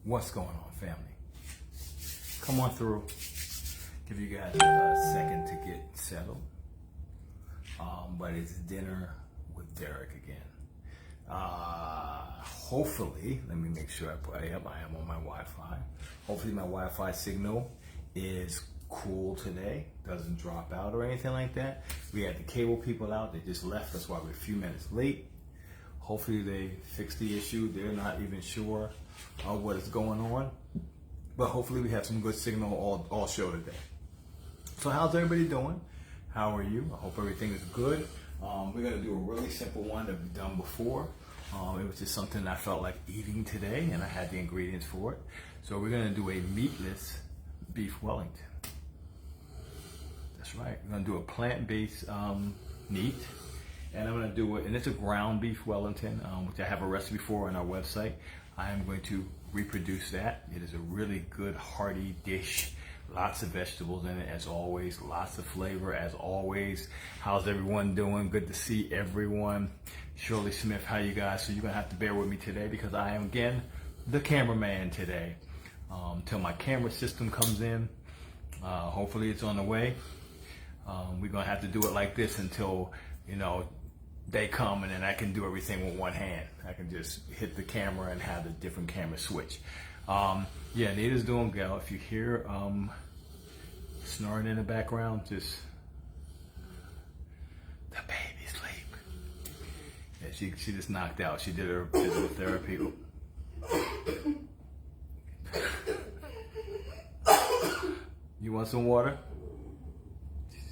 What's going on, family? Come on through. Give you guys a second to get settled. But it's dinner with Derek again. Hopefully, let me make sure I am on my Wi-Fi. Hopefully my Wi-Fi signal is cool today. Doesn't drop out or anything like that. We had the cable people out. They just left. That's why we're a few minutes late. Hopefully they fix the issue. They're not even sure what is going on. But hopefully we have some good signal all show today. So how's everybody doing? How are you? I hope everything is good. We're going to do a really simple one that we've done before. It was just something I felt like eating today, and I had the ingredients for it. So we're going to do a meatless beef Wellington. That's right. We're going to do a plant-based meat. And I'm going to do it, and it's a ground beef Wellington, which I have a recipe for on our website. I am going to reproduce that. It is a really good, hearty dish. Lots of vegetables in it, as always. Lots of flavor, as always. How's everyone doing? Good to see everyone. Shirley Smith, how you guys? So you're going to have to bear with me today because I am, again, the cameraman today. Till my camera system comes in. Hopefully it's on the way. We're going to have to do it like this until, they come, and then I can do everything with one hand. I can just hit the camera and have the different camera switch. Yeah, Nita's doing well. If you hear snoring in the background, just the baby sleep. Yeah, she just knocked out. She did her physical therapy. You want some water?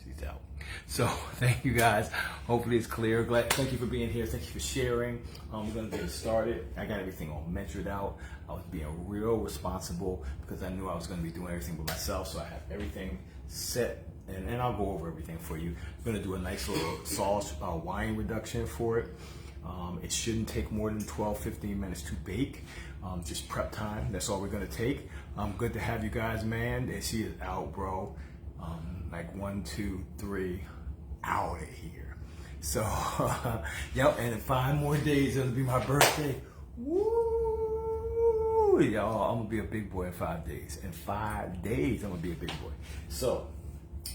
She's out. So thank you guys. Hopefully it's clear. Thank you for being here. Thank you for sharing. We're gonna get started. I got everything all measured out. I was being real responsible because I knew I was gonna be doing everything by myself. So I have everything set, and I'll go over everything for you. I'm gonna do a nice little sauce wine reduction for it. It shouldn't take more than 12-15 minutes to bake. Just prep time. That's all we're gonna take. Good to have you guys, man. And she is out, bro. Like 1, 2, 3. Out of here. So, yep, and in 5 more days, it'll be my birthday. Woo! Y'all, I'm gonna be a big boy in 5 days. In 5 days, I'm gonna be a big boy. So,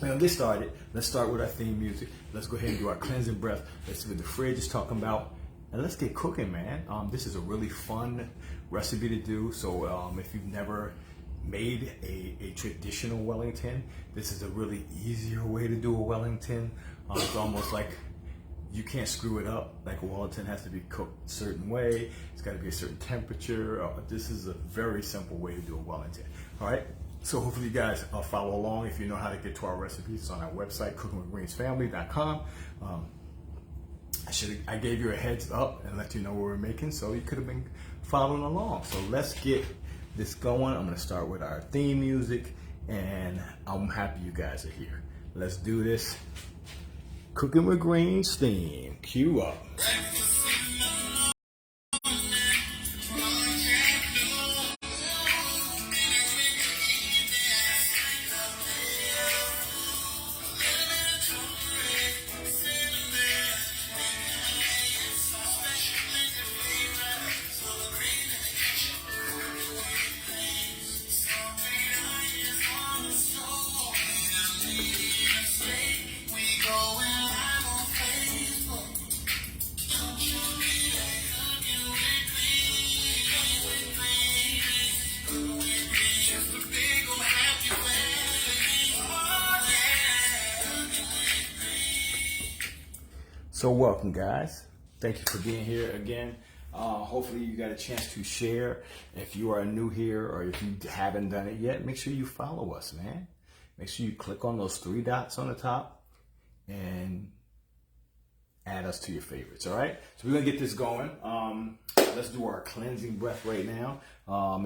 we're gonna get started. Let's start with our theme music. Let's go ahead and do our cleansing breath. Let's see what the fridge is talking about. And let's get cooking, man. This is a really fun recipe to do. So, if you've never made a traditional Wellington, this is a really easier way to do a Wellington. It's almost like you can't screw it up. Like a Wellington has to be cooked a certain way. It's got to be a certain temperature. This is a very simple way to do a Wellington. All right. So hopefully you guys follow along. If you know how to get to our recipes, it's on our website, cookingwithgreensfamily.com. I gave you a heads up and let you know what we're making, so you could have been following along. So let's get this going. I'm going to start with our theme music, and I'm happy you guys are here. Let's do this. Cooking with Greens theme. Cue up. So welcome, guys. Thank you for being here again. Hopefully you got a chance to share. If you are new here or if you haven't done it yet, make sure you follow us, man. Make sure you click on those 3 dots on the top and add us to your favorites, all right? So we're gonna get this going. Let's do our cleansing breath right now.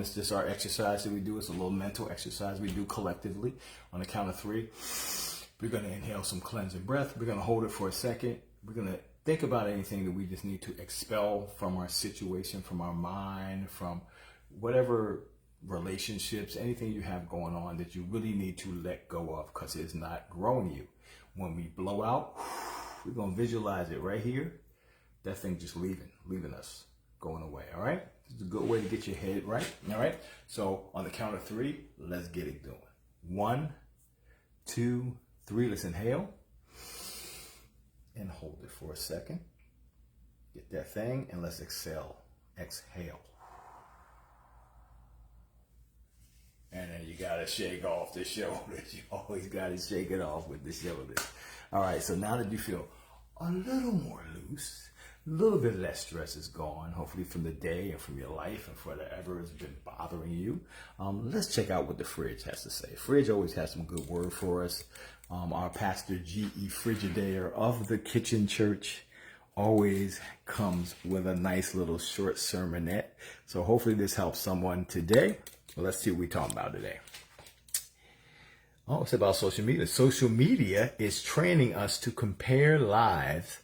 It's just our exercise that we do. It's a little mental exercise we do collectively on the count of 3. We're gonna inhale some cleansing breath. We're gonna hold it for a second. We're going to think about anything that we just need to expel from our situation, from our mind, from whatever relationships, anything you have going on that you really need to let go of because it's not growing you. When we blow out, We're going to visualize it right here. That thing just leaving us, going away, all right? It's a good way to get your head right. All right. So on the count of 3, let's get it going. 1, 2, 3. Let's inhale and hold it for a second. Get that thing, and let's exhale. Exhale. And then you gotta shake off the shoulders. You always gotta shake it off with the shoulders. All right, so now that you feel a little more loose, a little bit less stress is gone, hopefully from the day and from your life and for whatever has been bothering you, let's check out what the fridge has to say. Fridge always has some good word for us. Our pastor, G.E. Frigidaire of the Kitchen Church, always comes with a nice little short sermonette. So hopefully this helps someone today. Well, let's see what we're talking about today. Oh, it's about social media. Social media is training us to compare lives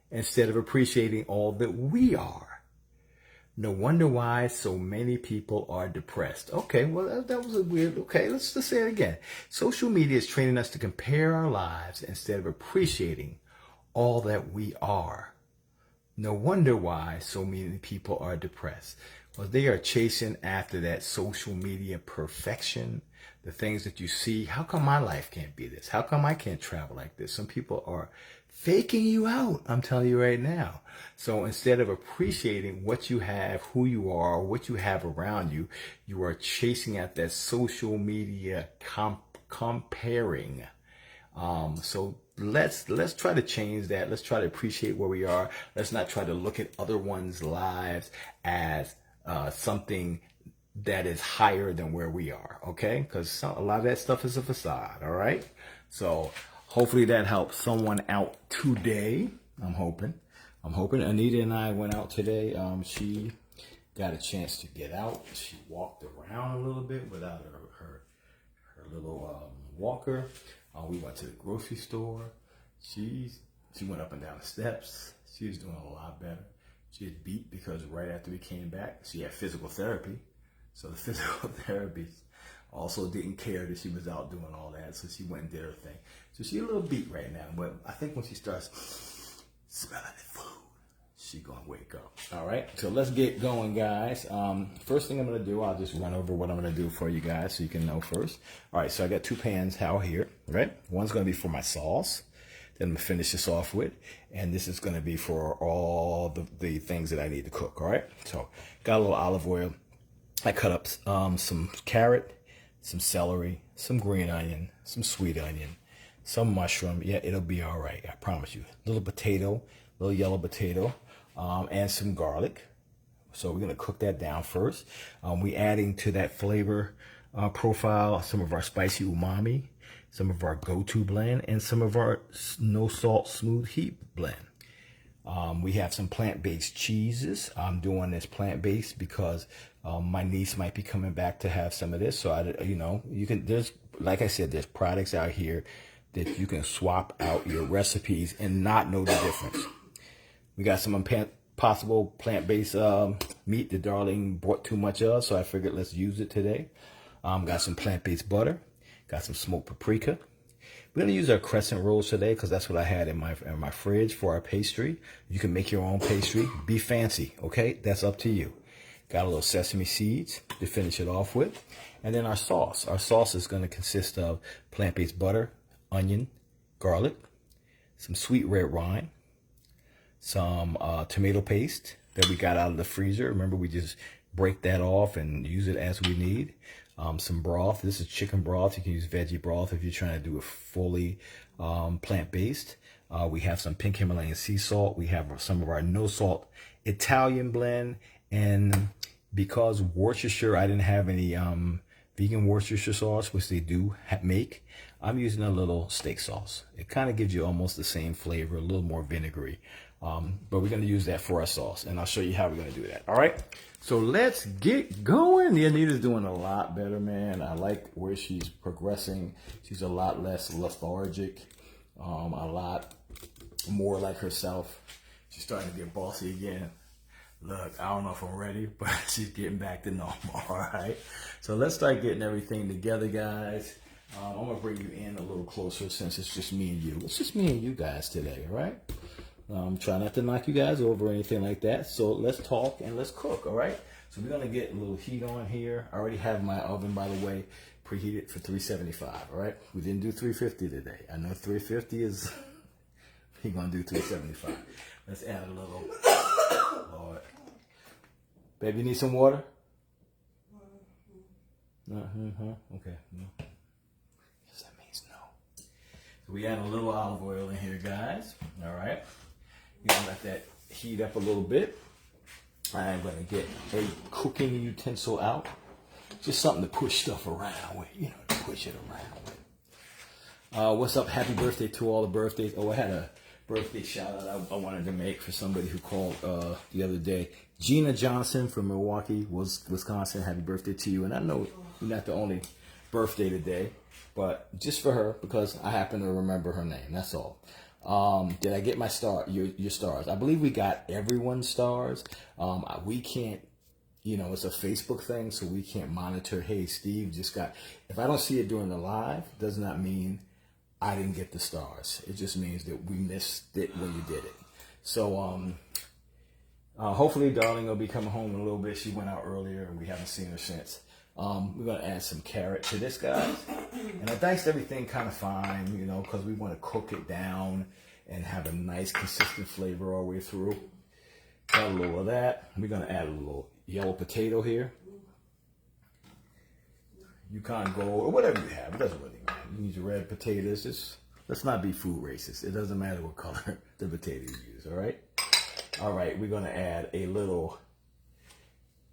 instead of appreciating all that we are. No wonder why so many people are depressed. Okay, well, that was a weird, okay, let's say it again. Social media is training us to compare our lives instead of appreciating all that we are. No wonder why so many people are depressed. Well, they are chasing after that social media perfection, the things that you see. How come my life can't be this? How come I can't travel like this? Some people are faking you out, I'm telling you right now. So instead of appreciating what you have, who you are, what you have around you, you are chasing at that social media comparing. So let's try to change that. Let's try to appreciate where we are. Let's not try to look at other one's lives as something that is higher than where we are, okay? Because a lot of that stuff is a facade, all right? So hopefully that helps someone out today. I'm hoping. Anita and I went out today. She got a chance to get out. She walked around a little bit without her little walker. We went to the grocery store. She went up and down the steps. She was doing a lot better. She was beat because right after we came back, she had physical therapy. So the physical therapist also didn't care that she was out doing all that. So she went and did her thing. So she's a little beat right now. But I think when she starts smelling the food, she's going to wake up. All right. So let's get going, guys. First thing I'm going to do, I'll just run over what I'm going to do for you guys so you can know first. All right. So I got 2 pans out here, right? One's going to be for my sauce. Then I'm going to finish this off with. And this is going to be for all the things that I need to cook. All right. So got a little olive oil. I cut up some carrot, some celery, some green onion, some sweet onion, some mushroom. Yeah, it'll be all right. I promise you. Little potato, little yellow potato, and some garlic. So we're going to cook that down first. We're adding to that flavor profile some of our spicy umami, some of our go-to blend, and some of our no salt smooth heat blend. We have some plant-based cheeses. I'm doing this plant-based because my niece might be coming back to have some of this. So like I said, there's products out here that you can swap out your recipes and not know the difference. We got some possible plant-based meat that Darlene bought too much of, so I figured let's use it today. Got some plant-based butter. Got some smoked paprika. We're going to use our crescent rolls today because that's what I had in my fridge for our pastry. You can make your own pastry. Be fancy, okay? That's up to you. Got a little sesame seeds to finish it off with. And then our sauce. Our sauce is going to consist of plant-based butter, onion, garlic, some sweet red wine, some tomato paste that we got out of the freezer. Remember, we just break that off and use it as we need. Some broth. This is chicken broth. You can use veggie broth if you're trying to do it fully plant-based. We have some pink Himalayan sea salt. We have some of our no salt Italian blend. And because Worcestershire, I didn't have any vegan Worcestershire sauce, which they do make, I'm using a little steak sauce. It kind of gives you almost the same flavor, a little more vinegary. But we're going to use that for our sauce, and I'll show you how we're going to do that. All right, so let's get going. The Anita's doing a lot better, man. I like where she's progressing. She's a lot less lethargic, a lot more like herself. She's starting to get bossy again. Look, I don't know if I'm ready, but she's getting back to normal, all right? So let's start getting everything together, guys. I'm going to bring you in a little closer since it's just me and you. It's just me and you guys today, all right? Try not to knock you guys over or anything like that. So let's talk and let's cook, all right? So we're gonna get a little heat on here. I already have my oven, by the way, preheated for 375. All right, we didn't do 350 today. I know 350 is. We're gonna do 375. Let's add a little. Lord, baby, you need some water? Okay. No. Yes, that means no. So we add a little olive oil in here, guys. All right. You're gonna let that heat up a little bit. I'm going to get a cooking utensil out. Just something to push stuff around with, you know, to push it around with. What's up? Happy birthday to all the birthdays. Oh, I had a birthday shout out I wanted to make for somebody who called the other day. Gina Johnson from Milwaukee, Wisconsin. Happy birthday to you. And I know you're not the only birthday today, but just for her, because I happen to remember her name. That's all. Did I get my star? Your stars? I believe we got everyone's stars. We can't, you know, it's a Facebook thing, so we can't monitor. Hey, Steve just got. If I don't see it during the live, does not mean I didn't get the stars. It just means that we missed it when you did it. So, hopefully, Darlene will be coming home in a little bit. She went out earlier, and we haven't seen her since. We're gonna add some carrot to this, guys, and I diced everything kind of fine, you know, because we want to cook it down and have a nice consistent flavor all the way through. Got a little of that. We're gonna add a little yellow potato here. Yukon Gold or whatever you have. It doesn't really matter. You use your red potatoes. Just let's not be food racist. It doesn't matter what color the potato you use. All right. All right. We're gonna add a little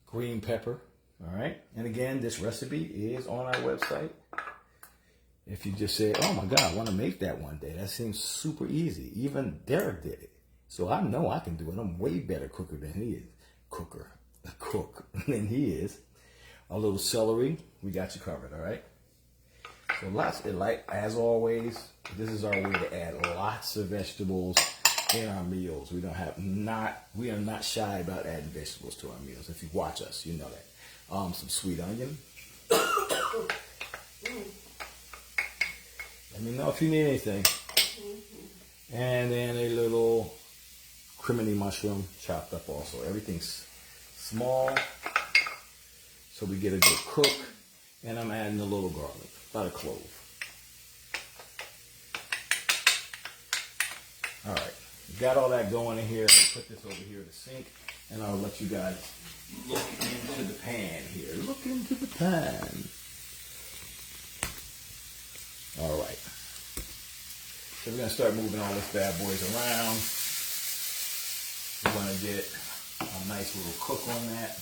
green pepper. All right, and again, this recipe is on our website. If you just say, oh my God, I want to make that one day, that seems super easy. Even Derek did it. So I know I can do it. I'm way better cooker than he is. Cook than he is. A little celery, we got you covered, all right? So lots, like as always, this is our way to add lots of vegetables in our meals. We are not shy about adding vegetables to our meals. If you watch us, you know that. Some sweet onion. Let me know if you need anything. And then a little criminy mushroom chopped up also. Everything's small, so we get a good cook. And I'm adding a little garlic, about a clove. All right, got all that going in here. I'll put this over here to sink, and I'll let you guys look into the pan here. Look into the pan. All right. So we're going to start moving all this bad boys around. We're going to get a nice little cook on that.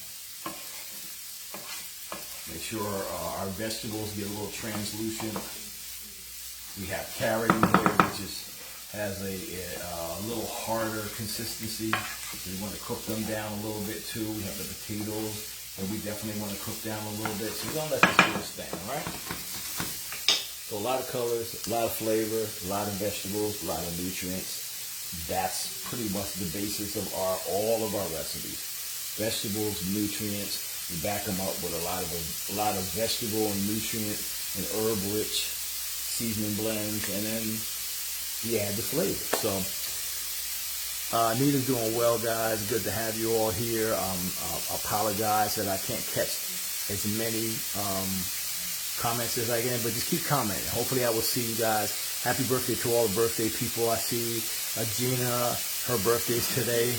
Make sure our vegetables get a little translucent. We have carrot in here, which has a little harder consistency. So we want to cook them down a little bit too. We have the potatoes, and we definitely want to cook down a little bit. So we're going to let this do its thing, all right? So a lot of colors, a lot of flavor, a lot of vegetables, a lot of nutrients. That's pretty much the basis of all of our recipes. Vegetables, nutrients. We back them up with a lot of vegetable and nutrient and herb-rich seasoning blends, and then we add the flavor. So Nita's doing well, guys. Good to have you all here. Apologize that I can't catch as many comments as I can, but just keep commenting. Hopefully I will see you guys. Happy birthday to all the birthday people. I see Gina, her birthday's today.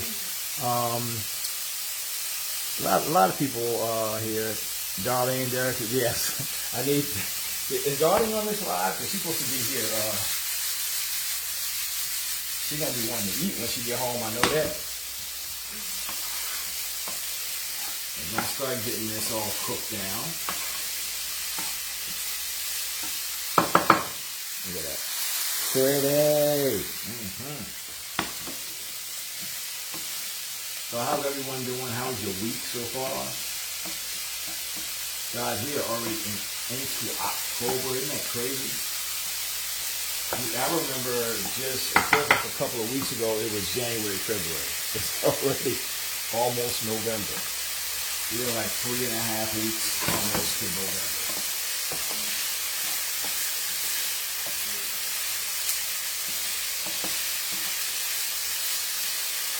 A lot of people here. Darlene, Derek, yes. Is Darlene on this live? Because she's supposed to be here. She's going to be wanting to eat when she get home, I know that. And then start getting this all cooked down. Look at that. Pretty. So how's everyone doing? How's your week so far? Guys, we are already into October. Isn't that crazy? I remember it feels like a couple of weeks ago, it was January, February. It's already almost November. We're like 3.5 weeks almost to November.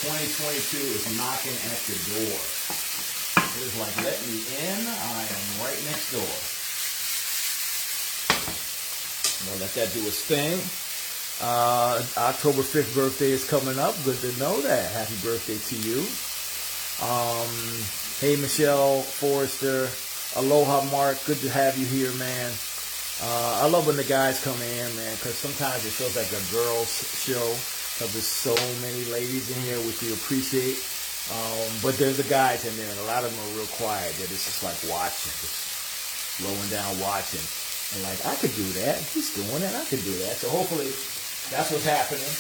'22 is knocking at the door. It's like, let me in. I am right next door. I'm gonna let that do its thing. October 5th birthday is coming up. Good to know that. Happy birthday to you. Hey, Michelle Forrester. Aloha, Mark. Good to have you here, man. I love when the guys come in, man, because sometimes it feels like a girls' show because there's so many ladies in here, which we appreciate. But there's the guys in there, and a lot of them are real quiet. That it's just like watching, just slowing down, watching. And like, I could do that. He's doing it. I could do that. So hopefully that's what's happening.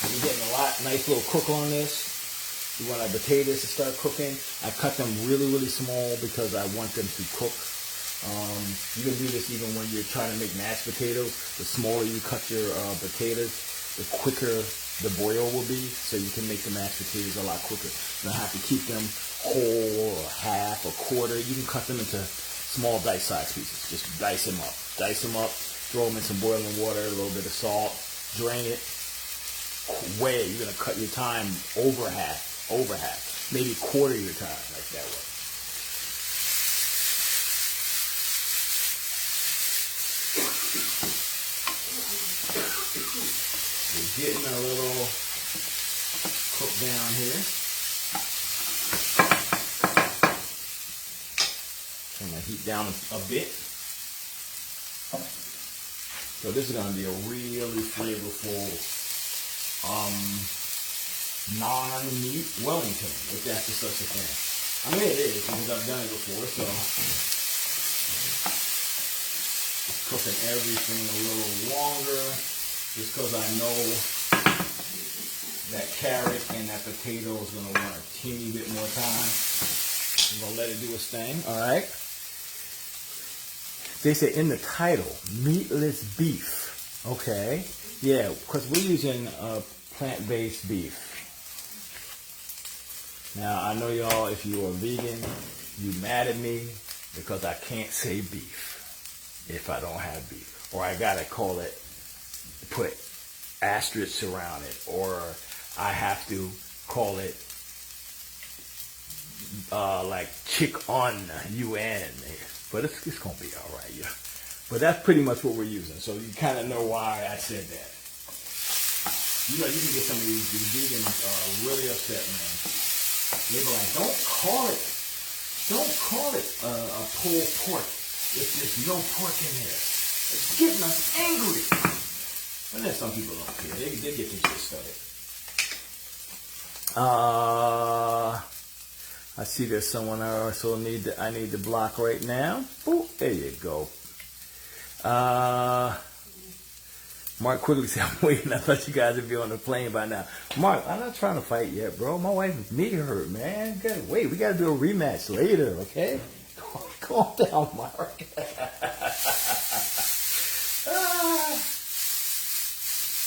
We're getting a nice little cook on this. We want our potatoes to start cooking. I cut them really, really small because I want them to cook. You can do this even when you're trying to make mashed potatoes. The smaller you cut your potatoes, the quicker the boil will be, so you can make the mashed potatoes a lot quicker. You don't have to keep them whole or half or quarter. You can cut them into small dice-sized pieces. Just dice them up. Dice them up, throw them in some boiling water, a little bit of salt, drain it. You're going to cut your time over half, maybe quarter your time, like that way. We're getting a little cooked down here. Turn my heat down a bit. So this is going to be a really flavorful non-meat Wellington, if that's such a thing. I mean, it is, because I've done it before, so cooking everything a little longer, just because I know that carrot and that potato is going to want a teeny bit more time. I'm going to let it do its thing, all right? They say in the title, meatless beef. Okay. Yeah, because we're using plant-based beef. Now, I know y'all, if you are vegan, you mad at me because I can't say beef if I don't have beef. Or I gotta call it, put asterisks around it. Or I have to call it like chick-on, UN. But it's going to be all right, yeah. But that's pretty much what we're using. So you kind of know why I said that. You know, you can get some of these vegans really upset, man. They be like, don't call it a pulled pork if there's no pork in there. It's getting us angry. But then some people don't care. They get the gist of it. I see there's someone I also I need to block right now. Oh, there you go. Mark quickly said, I'm waiting. I thought you guys would be on the plane by now. Mark, I'm not trying to fight yet, bro. My wife's knee hurt, man. Gotta wait. We got to do a rematch later, okay? Calm down, Mark.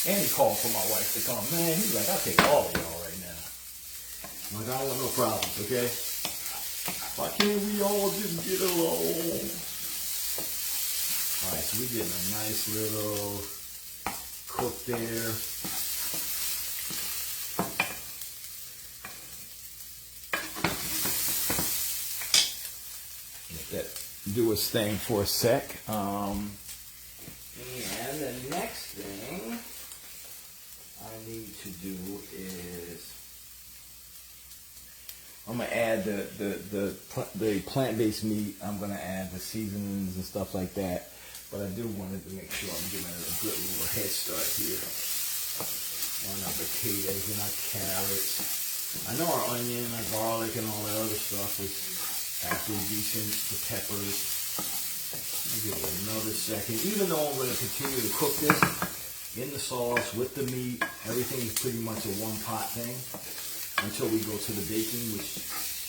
And he called for my wife to come. Man, he's like, I'll take all of y'all right now. I'm like, I don't want no problems, okay? Why can't we all just get along? Alright, so we're getting a nice little cook there. Let that do its thing for a sec. And the next thing I need to do is I'm gonna add the plant-based meat. I'm gonna add the seasonings and stuff like that. But I do want to make sure I'm giving it a good little head start here on our potatoes and our carrots. I know our onion, our garlic, and all that other stuff is actually decent. The peppers. Let me give it another second. Even though I'm going to continue to cook this in the sauce with the meat, everything is pretty much a one-pot thing until we go to the baking, which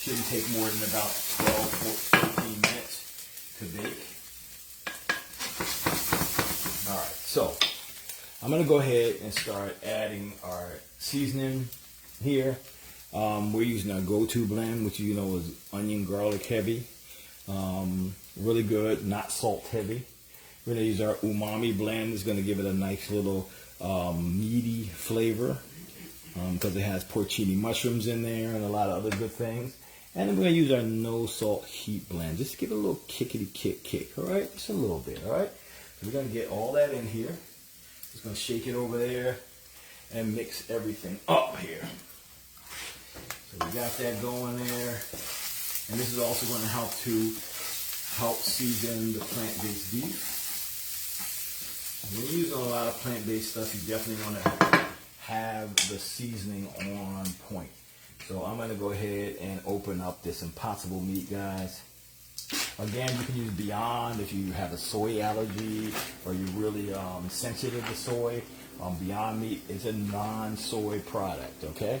shouldn't take more than about 12 or 15 minutes to bake. Alright, so I'm going to go ahead and start adding our seasoning here. We're using our go-to blend, which you know is onion, garlic heavy. Really good, not salt heavy. We're going to use our umami blend. It's going to give it a nice little meaty flavor. because it has porcini mushrooms in there and a lot of other good things. And then we're going to use our no salt heat blend. Just to give it a little kickity kick, all right? Just a little bit, all right? So we're going to get all that in here. Just going to shake it over there and mix everything up here. So we got that going there. And this is also going to help season the plant-based beef. When you're using a lot of plant-based stuff, you definitely want to have the seasoning on point. So I'm going to go ahead and open up this Impossible meat, guys. Again, you can use Beyond if you have a soy allergy or you're really sensitive to soy. Beyond Meat is a non-soy product, okay?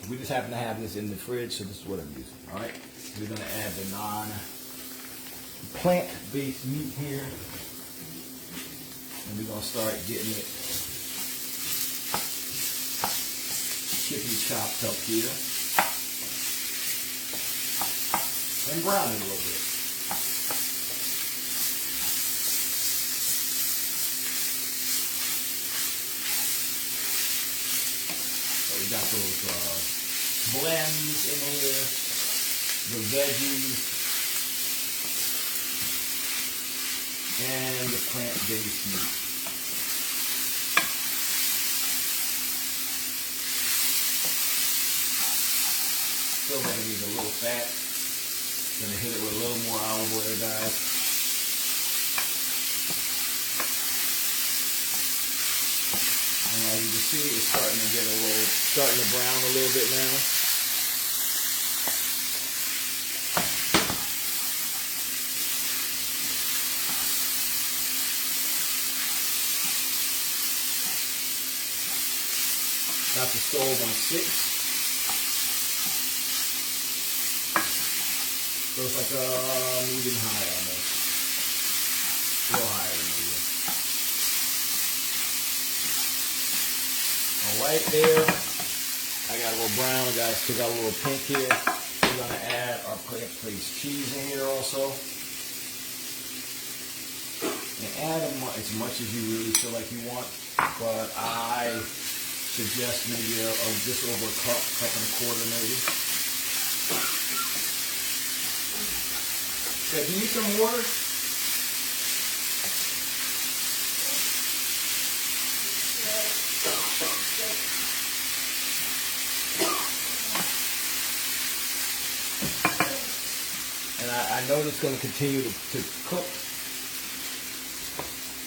We just happen to have this in the fridge, so this is what I'm using, all right? We're going to add the non-plant-based meat here. And we're going to start getting it chippy chopped up here. And brown it a little bit. So we got those blends in here, the veggies, and the plant-based meat. Still gonna need a little fat. Gonna hit it with a little more olive oil, guys. And as you can see, it's starting to brown a little bit now. Got the stove on 6. So it's like a medium high almost. A little higher than medium. Alright there. I got a little brown. I got to pick out a little pink here. We're going to add our plant-based cheese in here also. And add as much as you really feel like you want. But I suggest maybe just over a cup and a quarter maybe. Okay, do you need some water? And I know it's going to continue to cook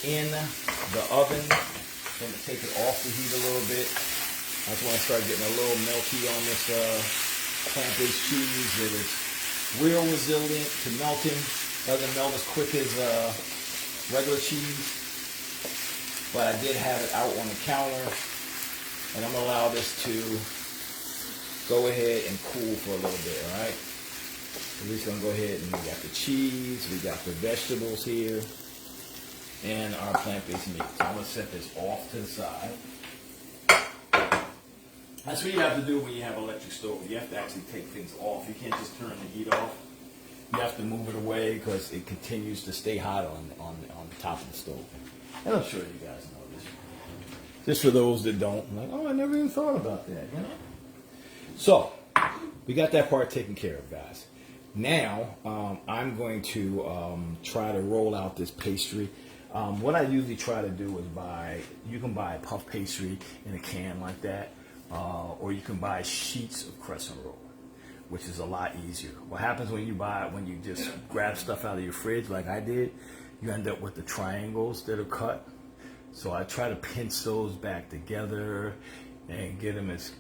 in the oven. I'm going to take it off the heat a little bit. I just want to start getting a little melty on this plant-based cheese. It is real resilient to melting. Doesn't melt as quick as regular cheese. But I did have it out on the counter. And I'm going to allow this to go ahead and cool for a little bit, alright? So we're just going to go ahead and we got the cheese, we got the vegetables here, and our plant-based meat. So I'm going to set this off to the side. That's what you have to do when you have an electric stove. You have to actually take things off. You can't just turn the heat off. You have to move it away because it continues to stay hot on the top of the stove. And I'm sure you guys know this. Just for those that don't, I'm like, oh, I never even thought about that, you know? So, we got that part taken care of, guys. Now, I'm going to try to roll out this pastry. What I usually try to do is you can buy puff pastry in a can like that, or you can buy sheets of crescent roll, which is a lot easier. What happens when you just grab stuff out of your fridge like I did, you end up with the triangles that are cut. So I try to pinch those back together and get them as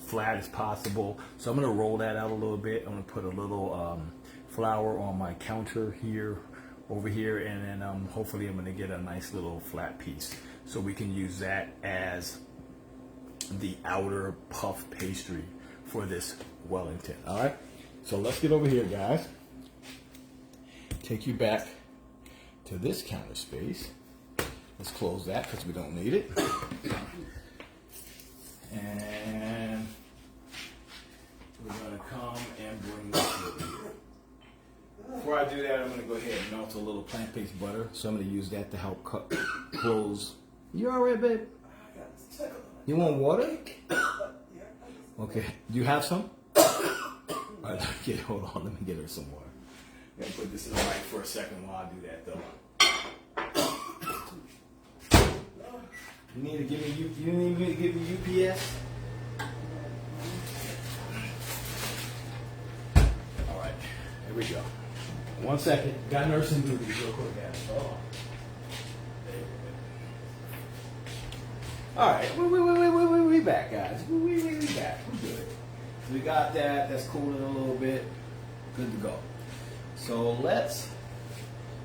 flat as possible. So I'm going to roll that out a little bit. I'm going to put a little flour on my counter here, over here, and then hopefully I'm going to get a nice little flat piece. So we can use that as the outer puff pastry for this Wellington. All right, so let's get over here, guys. Take you back to this counter space. Let's close that because we don't need it. And we're going to come and bring this over here. Before I do that, I'm going to go ahead and melt a little plant-based butter. So I'm going to use that to help close. You all right, babe? You want water? Okay, do you have some? All right, hold on, let me get her some water. I'm gonna put this in the mic for a second while I do that though. You need me to give you UPS? All right, here we go. 1 second, got nursing duties real quick, guys. Hold on. All right, we back, guys. We back. We're good. So we got that. That's cooling a little bit. Good to go. So let's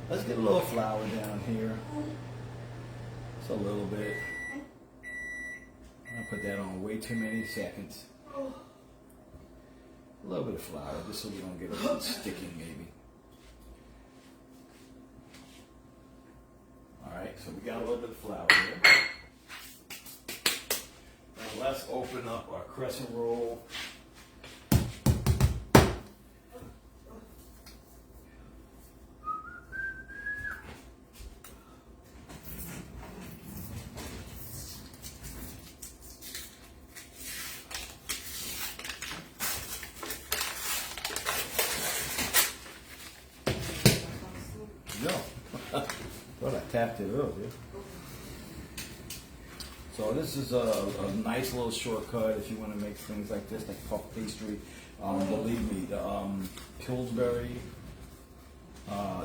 get a little flour down here. Just a little bit. I'll put that on way too many seconds. A little bit of flour, just so we don't get a little sticking, maybe. All right, so we got a little bit of flour here. Now let's open up our crescent roll. Thought I tapped it earlier. So this is a nice little shortcut if you want to make things like this, like puff pastry. Believe me, the Pillsbury,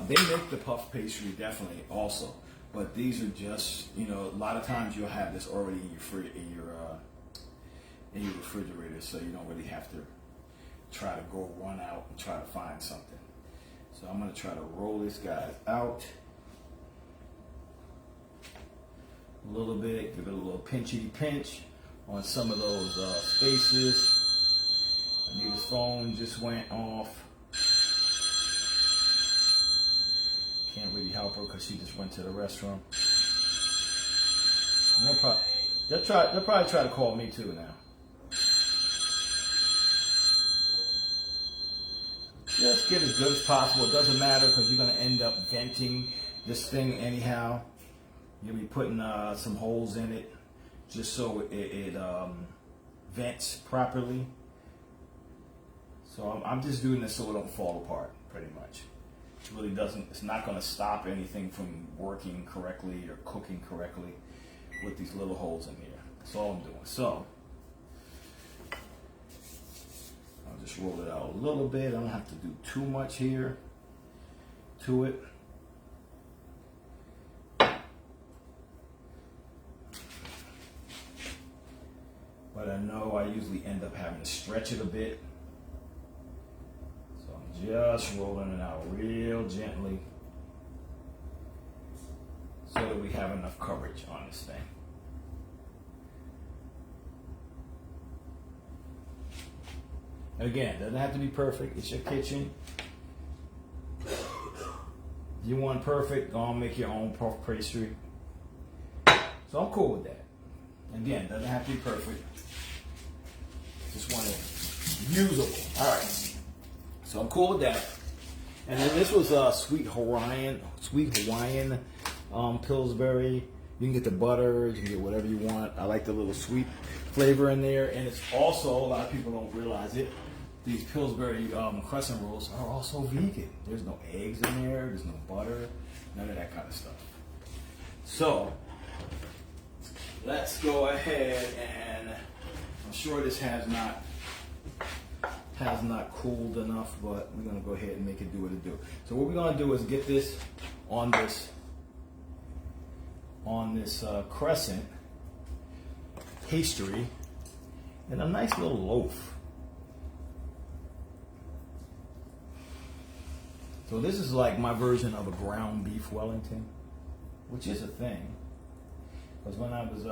they make the puff pastry definitely also, but these are just, you know, a lot of times you'll have this already in your refrigerator, so you don't really have to try to go run out and try to find something. So I'm going to try to roll this guy out a little bit, give it a little pinchity pinch on some of those spaces. Anita's phone just went off. Can't really help her because she just went to the restroom. And they'll probably try to call me too now. Just get as good as possible. It doesn't matter because you're going to end up venting this thing anyhow. You'll be putting some holes in it just so it vents properly. So I'm just doing this so it don't fall apart, pretty much. It really doesn't, it's not going to stop anything from working correctly or cooking correctly with these little holes in here. That's all I'm doing. So I'll just roll it out a little bit. I don't have to do too much here to it. But I know I usually end up having to stretch it a bit. So I'm just rolling it out real gently so that we have enough coverage on this thing. Again, doesn't have to be perfect. It's your kitchen. If you want perfect, go and make your own puff pastry. So I'm cool with that. Again, doesn't have to be perfect. Just want it usable. All right. So I'm cool with that. And then this was sweet Hawaiian Pillsbury. You can get the butter, you can get whatever you want. I like the little sweet flavor in there. And it's also, a lot of people don't realize it, these Pillsbury crescent rolls are also vegan. There's no eggs in there, there's no butter, none of that kind of stuff. So let's go ahead and I'm sure this has not cooled enough, but we're gonna go ahead and make it do what it do. So what we're gonna do is get this on this crescent pastry in a nice little loaf. So this is like my version of a ground beef Wellington, which is a thing. Because when I was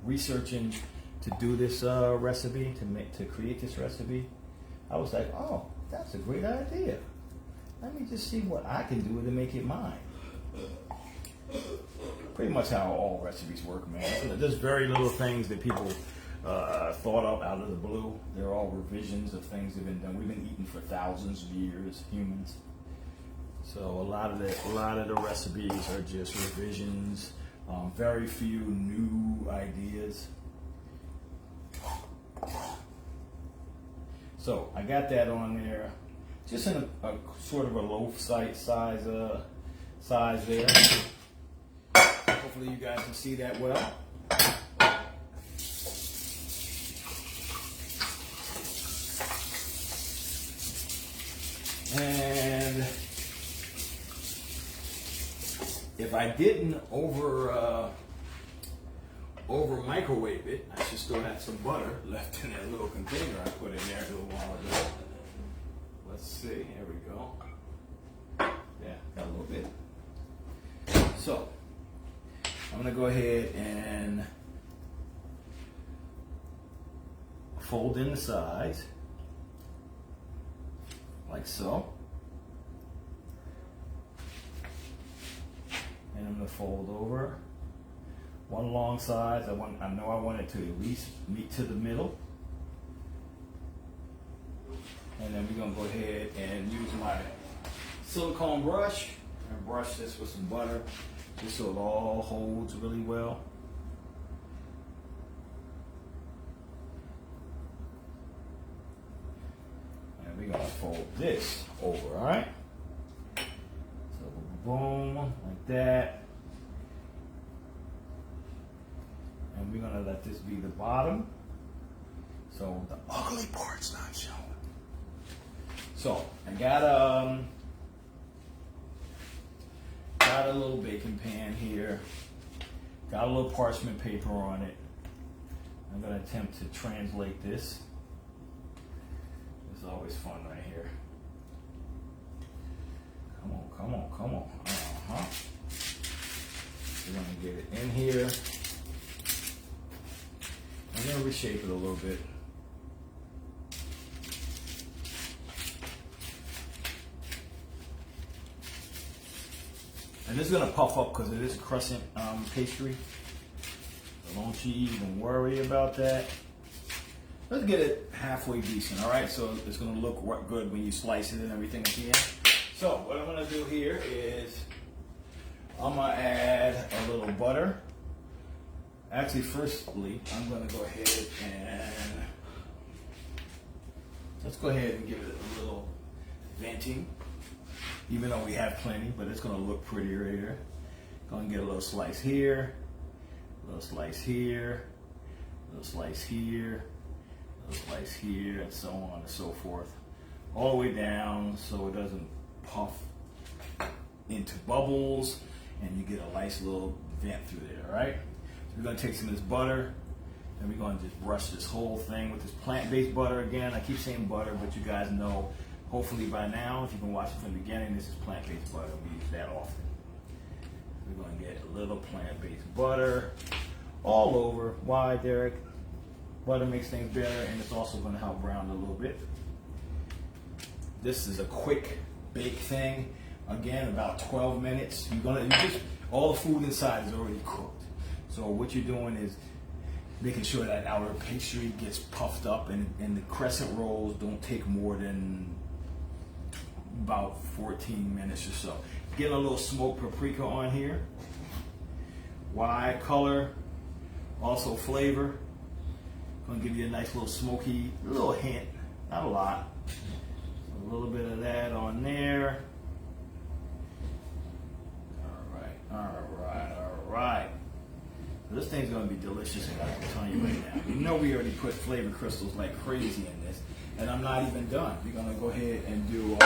researching to do this recipe, to create this recipe, I was like, oh, that's a great idea. Let me just see what I can do to make it mine. Pretty much how all recipes work, man. There's very little things that people thought up out of the blue. They're all revisions of things that have been done. We've been eating for thousands of years, humans. So a lot of the recipes are just revisions. Very few new ideas. So I got that on there, just in a sort of a loaf size there. Hopefully you guys can see that well. And if I didn't over microwave it, I should still have some butter left in that little container I put in there a little while ago. Let's see, here we go. Yeah, got a little bit. So, I'm gonna go ahead and fold in the sides, like so. And I'm gonna fold over one long side. I know I want it to at least meet to the middle. And then we're gonna go ahead and use my silicone brush and brush this with some butter, just so it all holds really well. And we're gonna fold this over, all right? So boom, like that. And we're gonna let this be the bottom, so the ugly part's not showing. So I got a little baking pan here, got a little parchment paper on it. I'm gonna attempt to translate this. It's always fun right here. Come on, come on, come on. We're gonna get it in here. I'm gonna reshape it a little bit. And this is gonna puff up because it is a crescent pastry. So don't you even worry about that. Let's get it halfway decent, all right? So it's gonna look good when you slice it and everything at the end. So what I'm gonna do here is I'm gonna add a little butter. Actually, firstly, I'm gonna go ahead and let's go ahead and give it a little venting. Even though we have plenty, but it's gonna look prettier here. Gonna get a little slice here, a little slice here, a little slice here, a little slice here, and so on and so forth. All the way down so it doesn't puff into bubbles and you get a nice little vent through there, all right? So we're gonna take some of this butter and we're gonna just brush this whole thing with this plant-based butter again. I keep saying butter, but you guys know, hopefully by now, if you've been watching from the beginning, this is plant-based butter. We use that often. We're going to get a little plant-based butter all over. Why, Derek? Butter makes things better, and it's also going to help brown a little bit. This is a quick bake thing. Again, about 12 minutes. All the food inside is already cooked. So what you're doing is making sure that outer pastry gets puffed up, and the crescent rolls don't take more than about 14 minutes or so. Get a little smoked paprika on here. Why? Color, also flavor. Gonna give you a nice little smoky, little hint, not a lot. A little bit of that on there. All right. This thing's gonna be delicious, and I'm telling you right now. You know we already put flavor crystals like crazy in this, and I'm not even done. We're gonna go ahead and do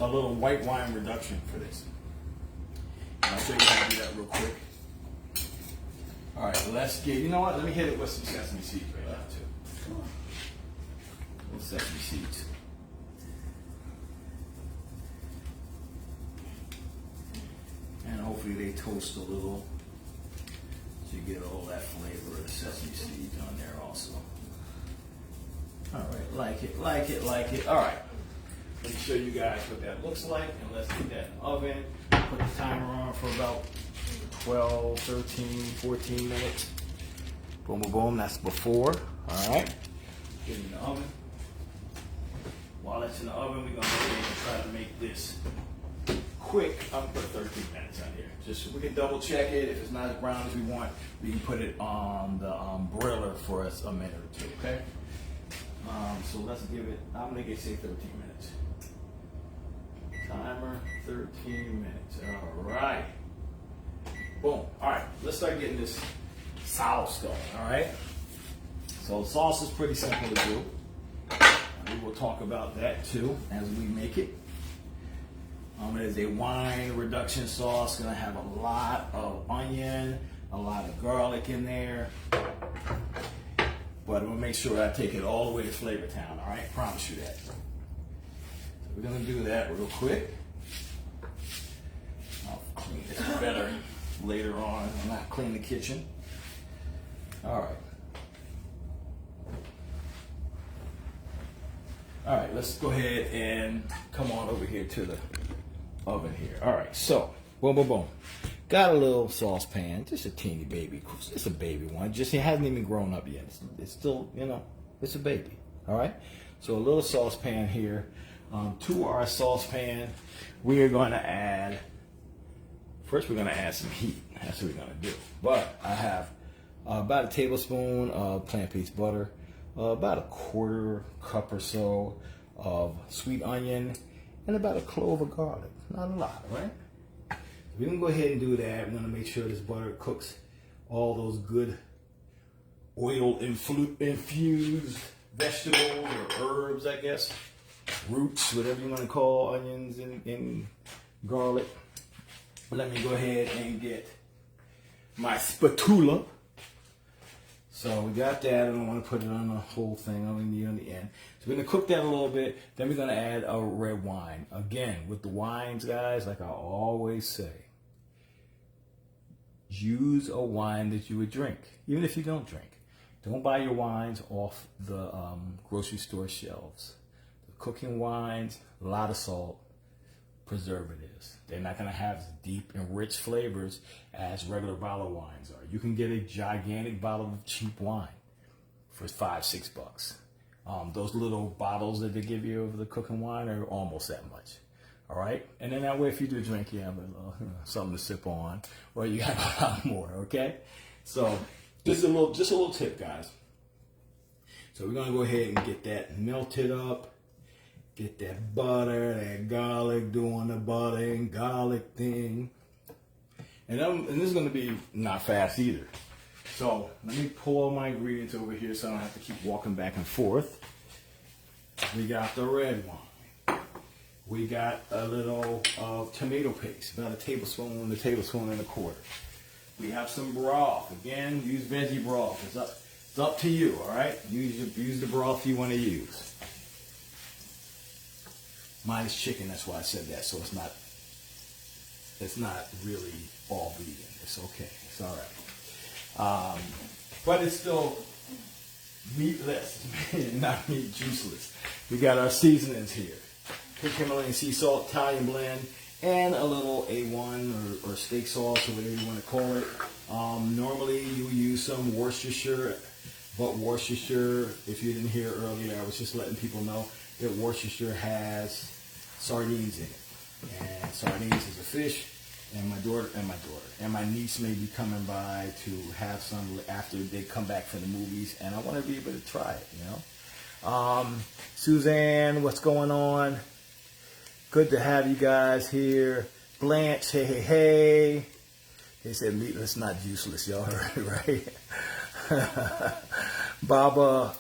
a little white wine reduction for this. And I'll show you how to do that real quick. All right, you know what? Let me hit it with some sesame seeds right now too. Little sesame seeds. And hopefully they toast a little. So you get all that flavor of the sesame seeds on there also. All right, like it. All right, let me show you guys what that looks like, and let's get that in the oven. Put the timer on for about 12, 13, 14 minutes. Boom, boom, boom, that's before. All right, get it in the oven. While it's in the oven, we're gonna go ahead and try to make this quick. I'm gonna put 13 minutes on here. Just so we can double check it. If it's not as brown as we want, we can put it on the broiler for us a minute or two, okay? So let's give it, I'm gonna say 13 minutes. Timer, 13 minutes. All right. Boom. All right, let's start getting this sauce going, all right? So the sauce is pretty simple to do. We will talk about that too as we make it. It is a wine reduction sauce. Gonna have a lot of onion, a lot of garlic in there. But I'm gonna make sure I take it all the way to Flavor Town, all right? Promise you that. So we're gonna do that real quick. I'll clean this better later on. I'll not clean the kitchen. All right. All right, let's go ahead and come on over here to the oven here. All right, so boom, boom, boom. Got a little saucepan, just a teeny baby. It's a baby one. Just it hasn't even grown up yet. It's still, you know, it's a baby. All right. So a little saucepan here. To our saucepan, we are going to add. First, we're going to add some heat. That's what we're going to do. But I have about a tablespoon of plant-based butter, about a quarter cup or so of sweet onion, and about a clove of garlic. Not a lot, right? We're going to go ahead and do that. We're going to make sure this butter cooks all those good oil-infused vegetables or herbs, I guess. Roots, whatever you want to call onions and garlic. Let me go ahead and get my spatula. So we got that. I don't want to put it on the whole thing. I only need it on the end. So we're going to cook that a little bit. Then we're going to add a red wine. Again, with the wines, guys, like I always say, use a wine that you would drink, even if you don't drink. Don't buy your wines off the grocery store shelves. The cooking wines, a lot of salt, preservatives. They're not going to have as deep and rich flavors as regular bottle wines are. You can get a gigantic bottle of cheap wine for $5-6. Those little bottles that they give you of the cooking wine are almost that much. All right, and then that way, if you do drink, you have something to sip on, or you have a lot more. Okay, so just a little tip, guys. So we're gonna go ahead and get that melted up, get that butter, that garlic, doing the butter and garlic thing, and this is gonna be not fast either. So let me pull all my ingredients over here, so I don't have to keep walking back and forth. We got the red wine. We got a little tomato paste, about a tablespoon and a quarter. We have some broth. Again, use veggie broth. It's up to you, all right? Use the broth you want to use. Mine is chicken, that's why I said that. So it's not really all vegan. It's okay. It's all right. But it's still meatless, not meat juiceless. We got our seasonings here. Pink Himalayan sea salt, Italian blend, and a little A1 or steak sauce, or whatever you want to call it. Normally you use some Worcestershire, but Worcestershire, if you didn't hear earlier, I was just letting people know that Worcestershire has sardines in it. And sardines is a fish, and my niece may be coming by to have some after they come back from the movies, and I want to be able to try it, you know. Suzanne, what's going on? Good to have you guys here. Blanche, hey, hey, hey. They said meatless, not juiceless. Y'all heard it, right? Baba.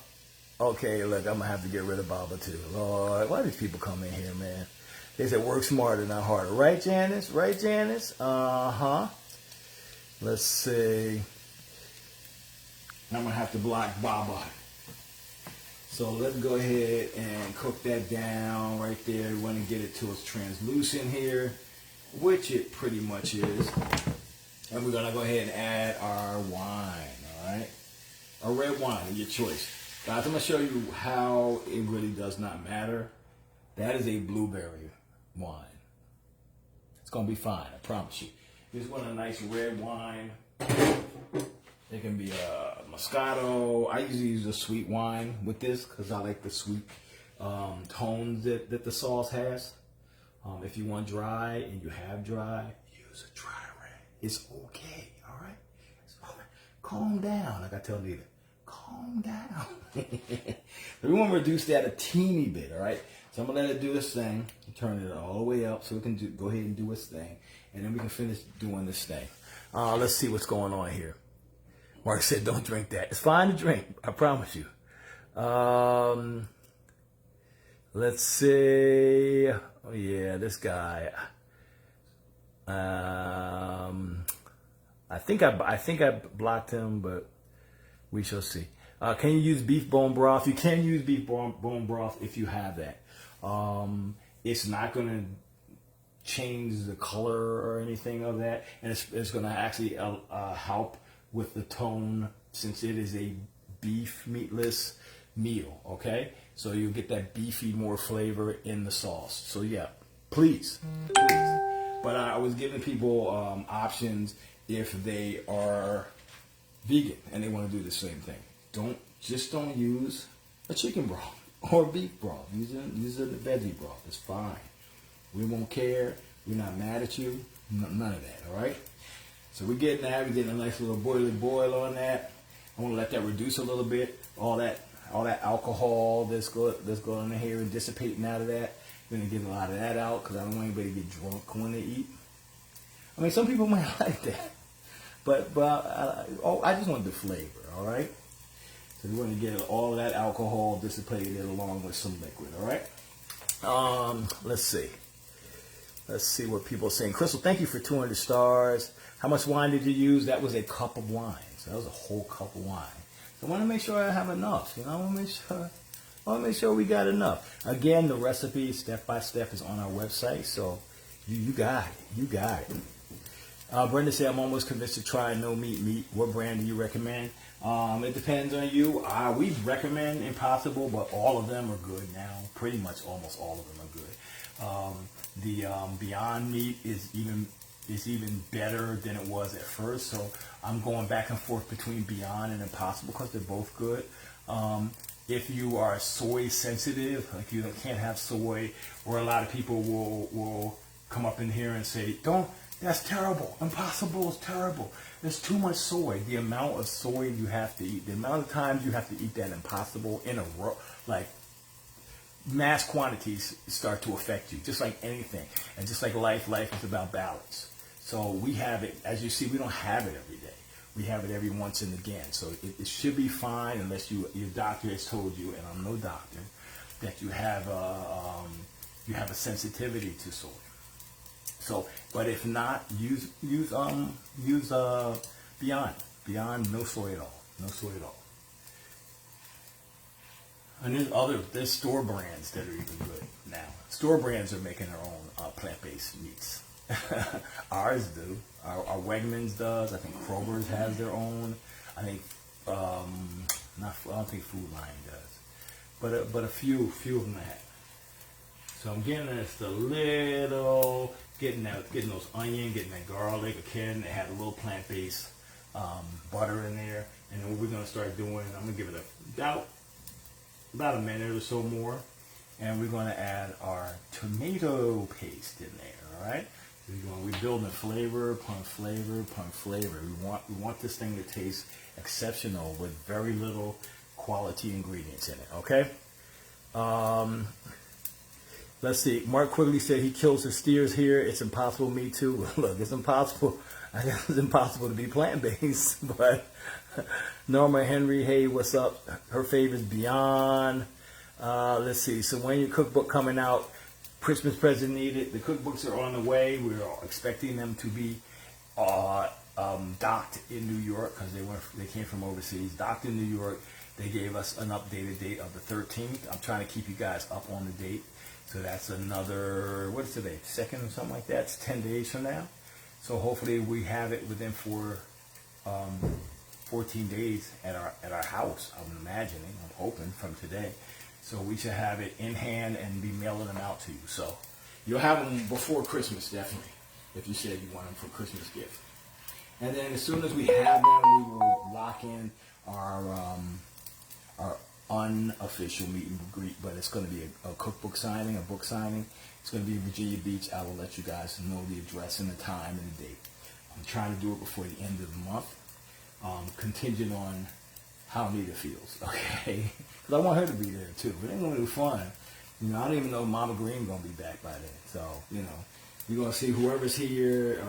Okay, look, I'm going to have to get rid of Baba, too. Lord, why do these people come in here, man? They said work smarter, not harder. Right, Janice? Right, Janice? Uh-huh. Let's see. I'm going to have to block Baba. So let's go ahead and cook that down right there. We want to get it to its translucent here, which it pretty much is. And we're going to go ahead and add our wine, all right? A red wine of your choice. Guys, I'm going to show you how it really does not matter. That is a blueberry wine. It's going to be fine, I promise you. You just want a nice red wine. It can be a Moscato. I usually use a sweet wine with this because I like the sweet tones that the sauce has. If you want dry and you have dry, use a dry red. It's okay, all right? It's all right. Calm down, like I tell Nita. Calm calm down. We want to reduce that a teeny bit, all right? So I'm going to let it do its thing. Turn it all the way up so it can go ahead and do its thing. And then we can finish doing this thing. Let's see what's going on here. Mark said, don't drink that. It's fine to drink, I promise you. Let's see. Oh, yeah, this guy. I think I blocked him, but we shall see. Can you use beef bone broth? You can use beef bone broth if you have that. It's not going to change the color or anything of that, and it's going to actually help with the tone since it is a beef meatless meal. Okay, so you'll get that beefy more flavor in the sauce. So yeah, please. But I was giving people options if they are vegan and they want to do the same thing. Don't use a chicken broth or beef broth. Use the veggie broth. It's fine. We won't care. We're not mad at you. None of that. All right. So we're getting that. We're getting a nice little boil on that. I want to let that reduce a little bit. All that alcohol that's going in here and dissipating out of that. We're gonna get a lot of that out because I don't want anybody to get drunk when they eat. I mean, some people might like that, but I just want the flavor. All right. So we want to get all of that alcohol dissipated along with some liquid. All right. Let's see. Let's see what people are saying. Crystal, thank you for 200 stars. How much wine did you use? That was a cup of wine. So that was a whole cup of wine. So I want to make sure I have enough. You know, I want to make sure we got enough. Again, the recipe step by step is on our website. So you got it. You got it. Brenda said, I'm almost convinced to try no meat. What brand do you recommend? It depends on you. We recommend Impossible, but all of them are good now. Pretty much almost all of them are good. The Beyond Meat is even better than it was at first. So I'm going back and forth between Beyond and Impossible because they're both good. If you are soy sensitive, like you can't have soy, or a lot of people will come up in here and say, that's terrible. Impossible is terrible. There's too much soy. The amount of soy you have to eat, the amount of times you have to eat that Impossible in a row, like mass quantities start to affect you, just like anything. And just like life is about balance. So we have it, as you see, we don't have it every day. We have it every once and again. So it should be fine unless your doctor has told you, and I'm no doctor, that you have a sensitivity to soy. So, but if not, use Beyond. Beyond, no soy at all. No soy at all. And there's store brands that are even good now. Store brands are making their own plant-based meats. Ours do. Our Wegmans does. I think Kroger's has their own. I think I don't think Food Lion does, but a few of them have. So I'm getting just a little, getting those onion, getting that garlic. Again, they had a little plant-based butter in there, and then what we're gonna start doing, I'm gonna give it about a minute or so more, and we're gonna add our tomato paste in there. All right. We're building flavor upon flavor upon flavor. We want this thing to taste exceptional with very little quality ingredients in it. Okay. Let's see. Mark Quigley said he kills his steers here. It's impossible. Me too. Look, it's impossible. I guess it's impossible to be plant-based. But Norma Henry, hey, what's up? Her favorite's Beyond. Let's see. So when your cookbook coming out? Christmas present needed. The cookbooks are on the way. We're expecting them to be docked in New York because they came from overseas. Docked in New York. They gave us an updated date of the 13th. I'm trying to keep you guys up on the date. So that's another, what is today? 2nd or something like that. It's 10 days from now. So hopefully we have it within 14 days at our house. I'm imagining. I'm hoping from today. So we should have it in hand and be mailing them out to you. So you'll have them before Christmas, definitely, if you said you want them for Christmas gift. And then as soon as we have them, we will lock in our unofficial meet and greet. But it's going to be a cookbook signing, a book signing. It's going to be in Virginia Beach. I will let you guys know the address and the time and the date. I'm trying to do it before the end of the month, contingent on how neat it feels, okay? Because I want her to be there too. But it's gonna be fun. You know, I don't even know if Mama Green gonna be back by then. So, you know, you're gonna see whoever's here.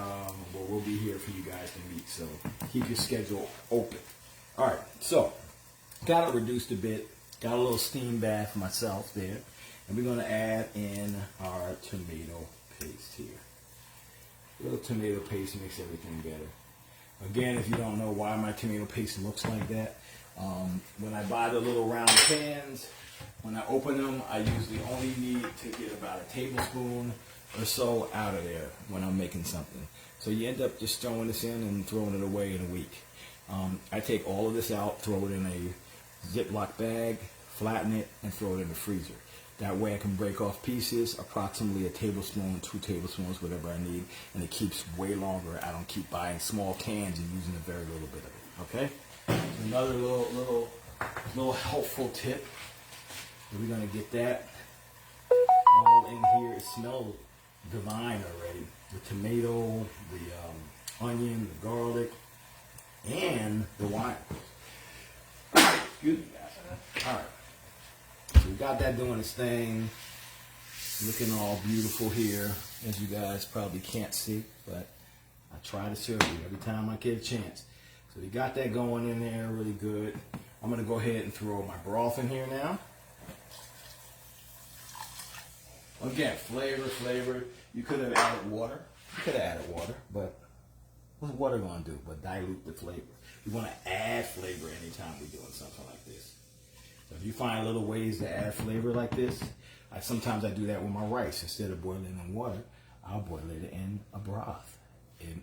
We'll be here for you guys to meet. So keep your schedule open. All right. So got it reduced a bit. Got a little steam bath myself there, and we're gonna add in our tomato paste here. A little tomato paste makes everything better. Again, if you don't know why my tomato paste looks like that, when I buy the little round pans, when I open them, I usually only need to get about a tablespoon or so out of there when I'm making something. So you end up just throwing this in and throwing it away in a week. I take all of this out, throw it in a Ziploc bag, flatten it, and throw it in the freezer. That way I can break off pieces, approximately a tablespoon, 2 tablespoons, whatever I need, and it keeps way longer. I don't keep buying small cans and using a very little bit of it, okay? So another little helpful tip. We're gonna get that all in here. It smells divine already. The tomato, the onion, the garlic, and the wine. Excuse me, guys. All right. So we got that doing its thing. Looking all beautiful here, as you guys probably can't see, but I try to serve you every time I get a chance. So we got that going in there really good. I'm gonna go ahead and throw my broth in here now. Again, flavor. You could have added water. But what's water gonna do but dilute the flavor? You wanna add flavor anytime we're doing something like this. So if you find little ways to add flavor like this, sometimes I do that with my rice. Instead of boiling it in water, I'll boil it in a broth. And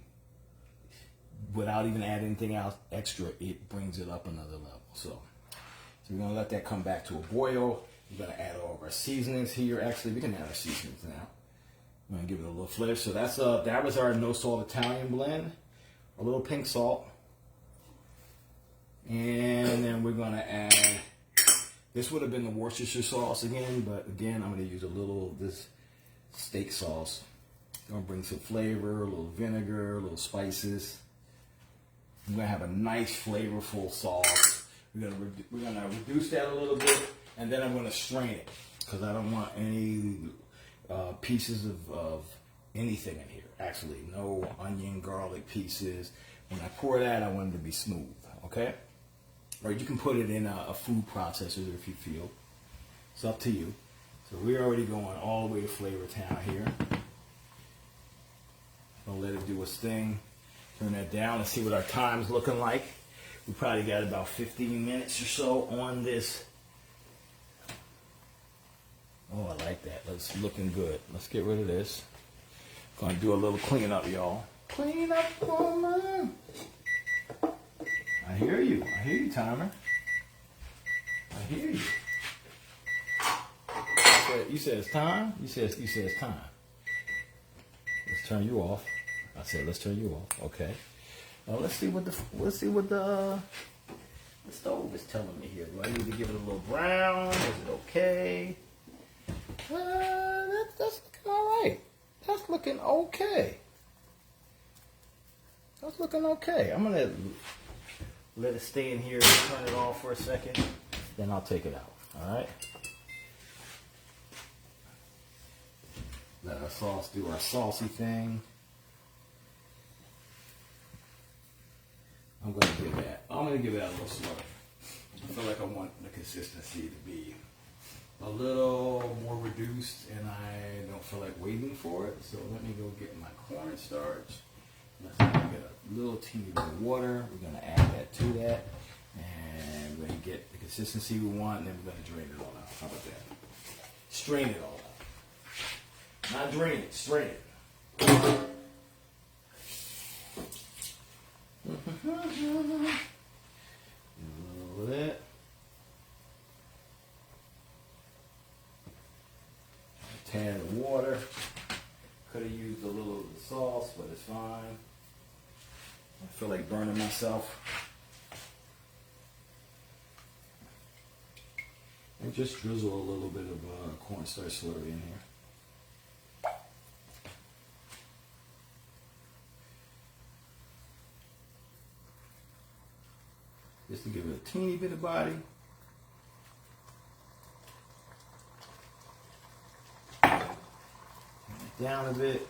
without even adding anything else extra, it brings it up another level. So we're gonna let that come back to a boil. We're gonna add all of our seasonings here. Actually, we can add our seasonings now. I'm gonna give it a little flavor. So that was our no salt Italian blend. A little pink salt. And then we're gonna add, this would have been the Worcestershire sauce again, but again, I'm going to use a little of this steak sauce. I'm going to bring some flavor, a little vinegar, a little spices. I'm going to have a nice flavorful sauce. We're going to reduce that a little bit, and then I'm going to strain it because I don't want any pieces of anything in here. Actually, no onion, garlic pieces. When I pour that, I want it to be smooth, okay? Or you can put it in a food processor if you feel. It's up to you. So we're already going all the way to Flavor Town here. Gonna let it do its thing. Turn that down and see what our time's looking like. We probably got about 15 minutes or so on this. Oh, I like that. That's looking good. Let's get rid of this. Gonna do a little cleanup, y'all. Clean up, woman. I hear you, timer. I hear you. You said it's time? You said it's time. Let's turn you off. I said let's turn you off. Okay. Now let's see what the stove is telling me here. Do I need to give it a little brown? Is it okay? That's looking all right. That's looking okay. That's looking okay. I'm gonna let it stay in here and turn it off for a second. Then I'll take it out. All right. Let our sauce do our saucy thing. I'm gonna give that a little slurp. I feel like I want the consistency to be a little more reduced, and I don't feel like waiting for it. So let me go get my cornstarch. Let's get a little teeny bit of water. We're gonna add that to that, and we're gonna get the consistency we want, and then we're gonna drain it all out. How about that? Strain it all out. Not drain it, strain it. A little of that. A tad of water. Could have used a little of the sauce, but it's fine. I feel like burning myself. And just drizzle a little bit of cornstarch slurry in here. just to give it a teeny bit of body. Turn it down a bit.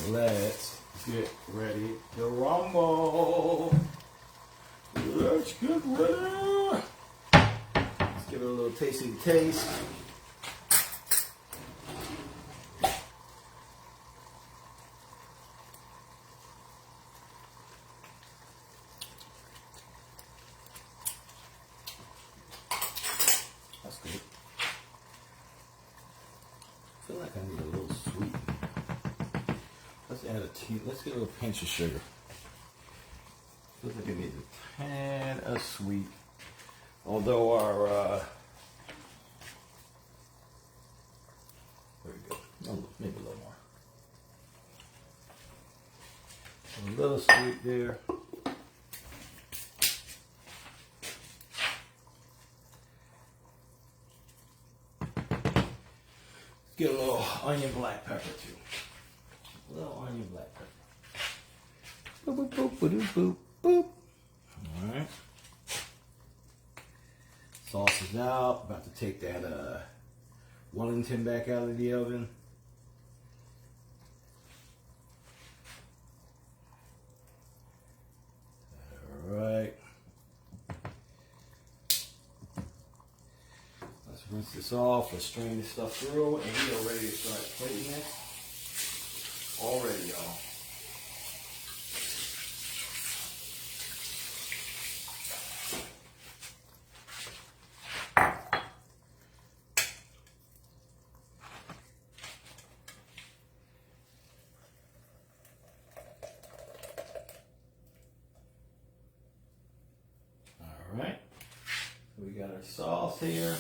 Let's get ready to rumble. Let's get ready. Let's give it a little tasty taste. That's good. I feel like I need a little sweet. Let's add a tea. Let's get a little pinch of sugar. Feels like it needs a tad of sweet. Although our there we go. Maybe a little more. A little sweet there. Get a little onion black pepper too. A little onion black pepper. Boop, boop, boop, boop, boop, boop. All right. Sauce is out. About to take that Wellington back out of the oven. All right. Let's rinse this off. Let's strain this stuff through, and we are ready to start plating this. Already, y'all. All right. We got our sauce here.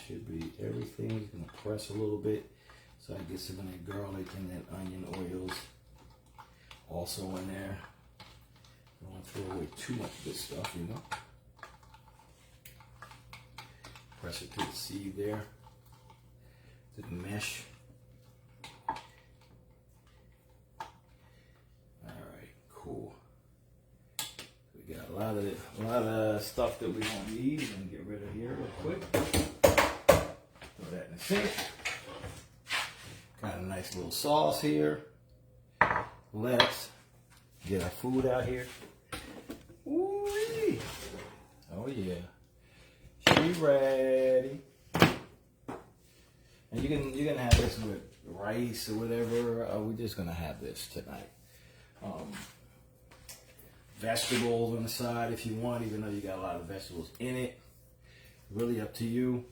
Should be everything. You're gonna press a little bit so I get some of that garlic and that onion oils also in there. Don't want to throw away too much of this stuff, you know. Press it to the seed there, to the mesh. All right, cool. We got a lot of stuff that we don't need. We're gonna get rid of here real quick. Throw that in the sink. Got a nice little sauce here. Let's get our food out here. Ooh-wee. Oh yeah. She ready. And you can have this with rice or whatever. We're just gonna have this tonight. Vegetables on the side if you want, even though you got a lot of vegetables in it. Really up to you.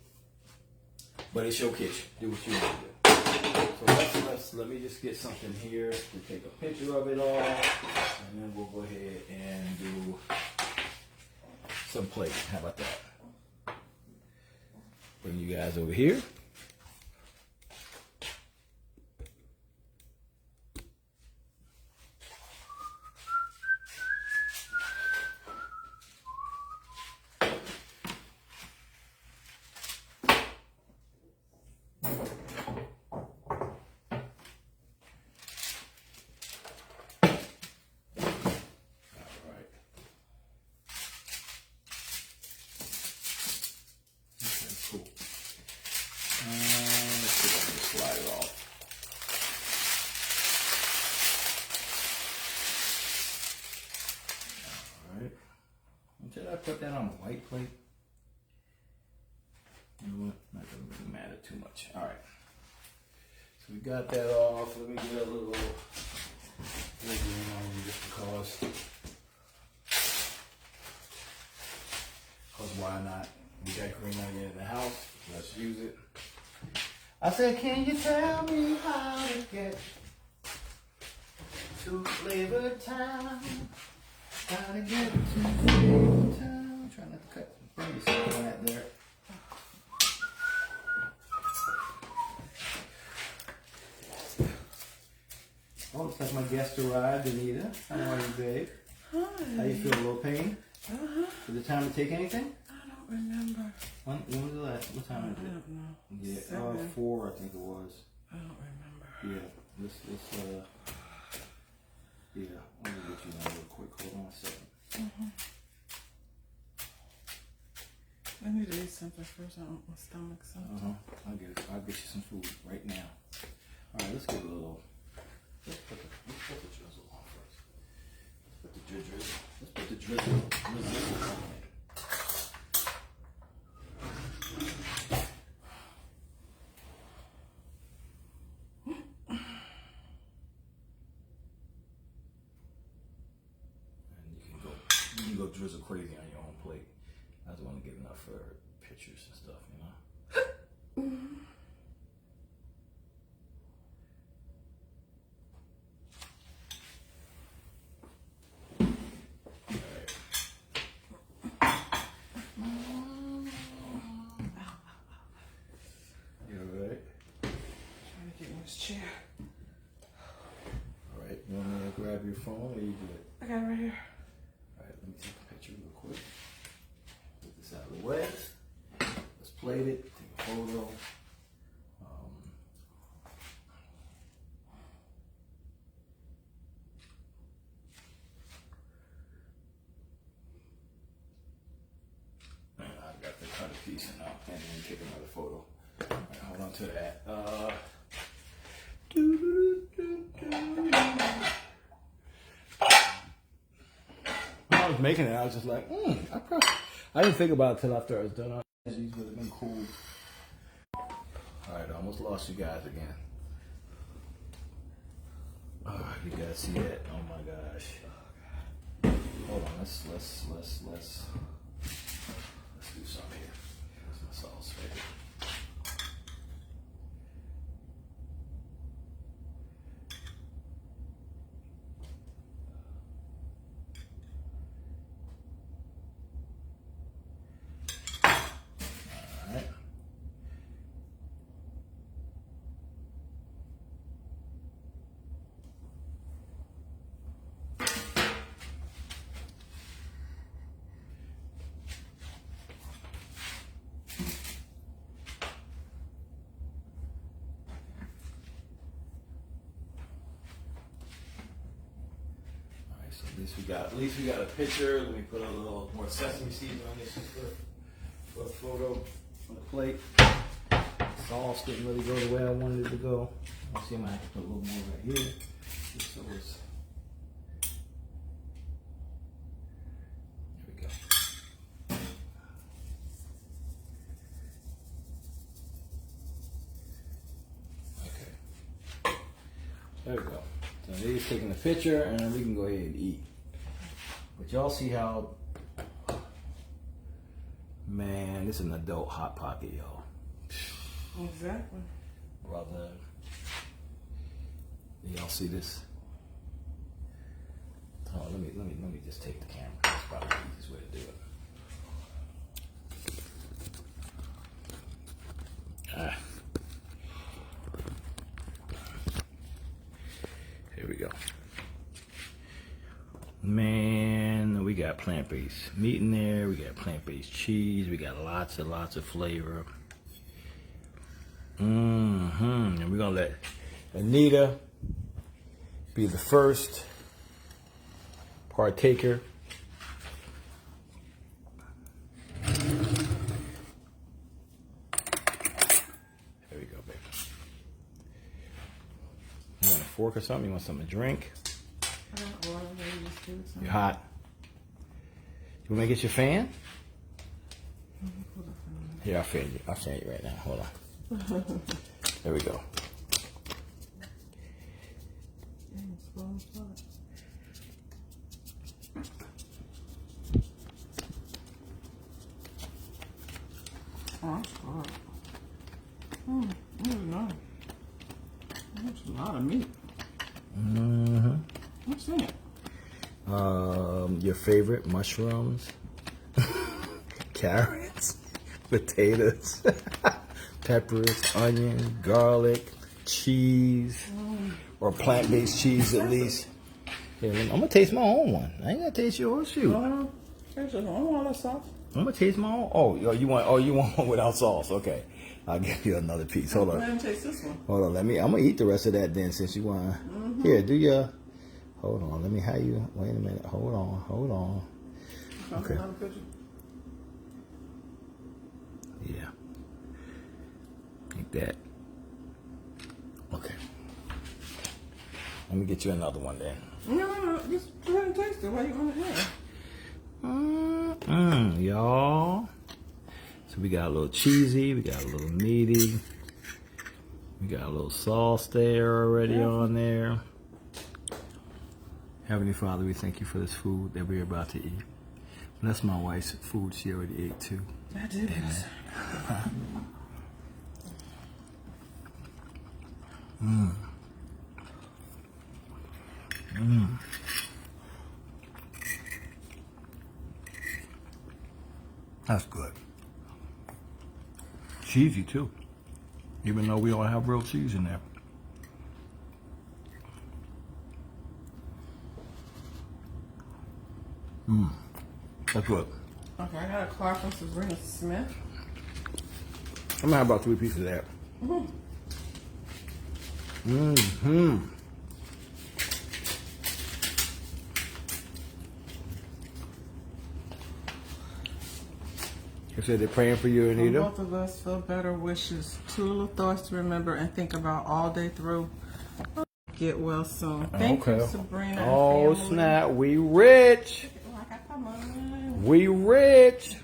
But it's your kitchen. Do what you want to do. So let me just get something here to take a picture of it all, and then we'll go ahead and do some plating. How about that? Bring you guys over here. Put that on a white plate. You know what? Not gonna really matter too much. All right. So we got that off. Let me get a little green on just because. Because why not? We got green onion in the house. Let's use it. I said, can you tell me how to get to Flavor Town. Gotta get to Flavor Town. Try not to cut. Bring yourself right there. Oh, looks like my guest arrived, Anita. How are you, babe? Hi. How you feel? A little pain? Is it time to take anything? I don't remember. When was the last? What time is it? I don't know. Yeah, 4, I think it was. I don't remember. Yeah, let's yeah, let me get you that real quick. Hold on a second. I need to eat something first. I don't want my stomach something. I'll get you some food right now. All right, let's get a little. Let's put the drizzle on first. Let's put the drizzle on it. You can go drizzle crazy on your own plate. I just want to get enough for pictures and stuff, you know. You alright? Trying to get in this chair. Alright, you want me to grab your phone or you good? I got it right here. Alright, let me take a picture real quick. Get this out of the way. Let's plate it, take a photo. And I've got to cut a piece and then take another photo. Alright, hold on to that. When I was making it, I was just like, I didn't think about it till after I was done. These would have been cool. Alright, I almost lost you guys again. Oh, you guys see that? Oh my gosh. Hold on, let's do something here. That's all straight. At least we got a picture. Let me put a little more sesame seeds on this for a photo on the plate. The sauce didn't really go the way I wanted it to go. I'll see if I can put a little more right here. Just so it's. There we go. Okay. There we go. So they're taking the picture and then we can go ahead and eat. But y'all see how, man, this is an adult Hot Pocket, y'all. Exactly. Brother. Y'all see this? Oh, let me just take the camera. That's probably the easiest way to do it. Here we go. Man, we got plant-based meat in there. We got plant-based cheese. We got lots of flavor. And we're gonna let Anita be the first partaker. There we go, baby. You want a fork or something? You want something to drink? You're hot. You want me to get your fan? Here, I'll fan you. I'll fan you right now. Hold on. There we go. Oh, that's hard. That's nice. That's a lot of meat. Mm-hmm. your favorite mushrooms, carrots, potatoes, peppers, onion, garlic, cheese, or plant-based cheese at least. Here, I'm gonna taste my own one. I ain't gonna taste yours. Shoot. I don't want that sauce. I'm gonna taste my own. Oh, you want one without sauce? Okay, I'll give you another piece. Hold on. Let me taste this one. Hold on. I'm gonna eat the rest of that then, since you want. Here, do your. Hold on. Let me. How you? Wait a minute. Hold on. Okay. Yeah. Like that. Okay. Let me get you another one then. No, just go ahead and taste it. Why you want it here? Y'all. So we got a little cheesy, we got a little meaty, we got a little sauce there already on there. Heavenly Father, we thank you for this food that we're about to eat. Bless my wife's food; she already ate too. I did. That's good. Cheesy too, even though we don't have real cheese in there. That's good. Okay, I got a card from Sabrina Smith. I'm gonna have about 3 pieces of that. They said they're praying for you, Anita. Both of us feel better wishes. 2 little thoughts to remember and think about all day through. Get well soon. Thank you, Sabrina. Oh, and family. snap. We rich. I got the money. We rich.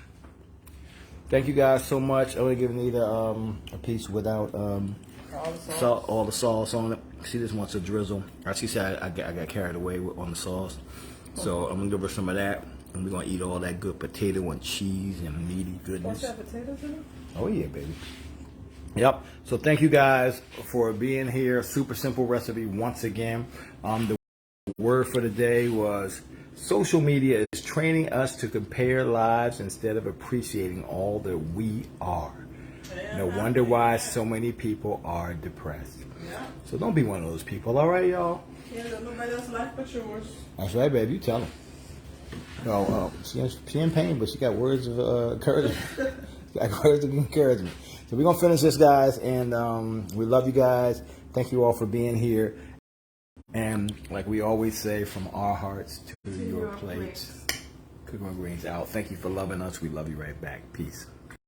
Thank you guys so much. I'm going to give Anita a piece without all the sauce on it. She just wants a drizzle. She said I got carried away on the sauce. So I'm going to give her some of that. And we're going to eat all that good potato and cheese and meaty goodness. What's that, potatoes in it? Oh, yeah, baby. Yep. So thank you guys for being here. Super simple recipe once again. The word for the day was social media is training us to compare lives instead of appreciating all that we are. No wonder why so many people are depressed. Yeah. So don't be one of those people, all right, y'all? Yeah, nobody else's life but yours. That's right, baby. You tell them. No, she in pain, but she got words of encouragement. So we're going to finish this, guys, and we love you guys. Thank you all for being here. And like we always say, from our hearts to your plates. Cooking with Greens out. Thank you for loving us. We love you right back. Peace.